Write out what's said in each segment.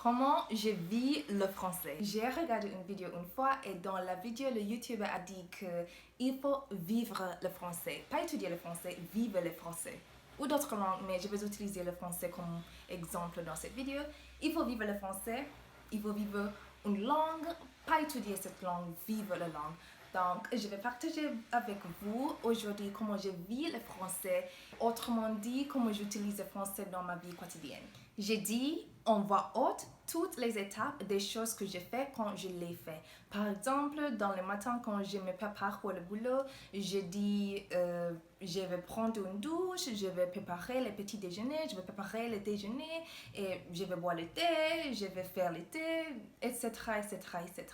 Comment je vis le français? J'ai regardé une vidéo une fois et dans la vidéo, le YouTuber a dit qu'il faut vivre le français. Pas étudier le français, vivre le français. Ou d'autres langues, mais je vais utiliser le français comme exemple dans cette vidéo. Il faut vivre le français, il faut vivre une langue, pas étudier cette langue, vivre la langue. Donc, je vais partager avec vous aujourd'hui comment je vis le français, autrement dit, comment j'utilise le français dans ma vie quotidienne. J'ai dit en voix haute toutes les étapes des choses que je fais quand je les fais. Par exemple, dans le matin, quand je me prépare pour le boulot, je dis je vais prendre une douche, je vais préparer le petit déjeuner, je vais préparer le déjeuner et je vais boire le thé, je vais faire le thé, etc., etc., etc.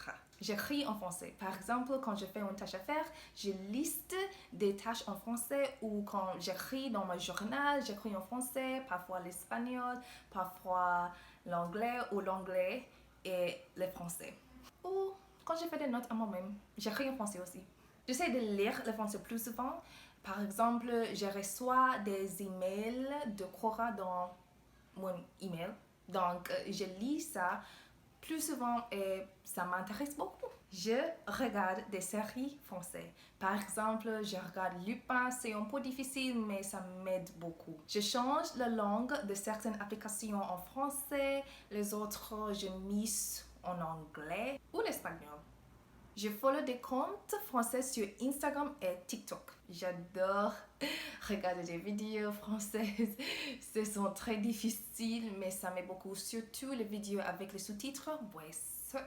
J'écris en français. Par exemple, quand je fais une tâche à faire, je liste des tâches en français ou quand j'écris dans mon journal, j'écris en français, parfois l'espagnol, parfois l'anglais ou l'anglais et le français. Ou quand je fais des notes à moi-même, j'écris en français aussi. J'essaie de lire le français plus souvent. Par exemple, je reçois des emails de Cora dans mon email. Donc, je lis ça plus souvent et ça m'intéresse beaucoup. Je regarde des séries françaises. Par exemple, je regarde Lupin, c'est un peu difficile mais ça m'aide beaucoup. Je change la langue de certaines applications en français, les autres je mise en anglais ou l'espagnol. Je follow des comptes français sur Instagram et TikTok. J'adore regarder des vidéos françaises. Ce sont très difficiles, mais ça m'aide beaucoup. Surtout les vidéos avec les sous-titres. Ouais,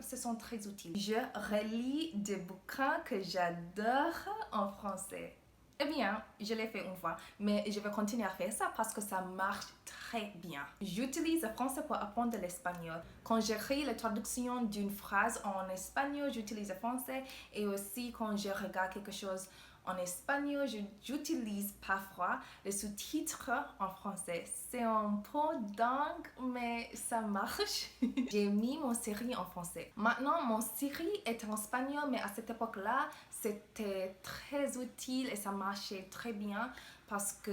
ce sont très utiles. Je relis des bouquins que j'adore en français. Eh bien, je l'ai fait une fois, mais je vais continuer à faire ça parce que ça marche très bien. J'utilise le français pour apprendre l'espagnol. Quand j'écris la traduction d'une phrase en espagnol, j'utilise le français et aussi quand je regarde quelque chose en espagnol, j'utilise parfois les sous-titres en français. C'est un peu dingue, mais ça marche. J'ai mis mon série en français. Maintenant, mon série est en espagnol, mais à cette époque-là, c'était très utile et ça marchait très bien parce que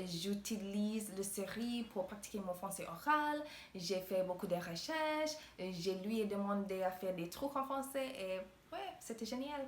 j'utilise le série pour pratiquer mon français oral. J'ai fait beaucoup de recherches. Je lui ai demandé à faire des trucs en français et ouais, c'était génial.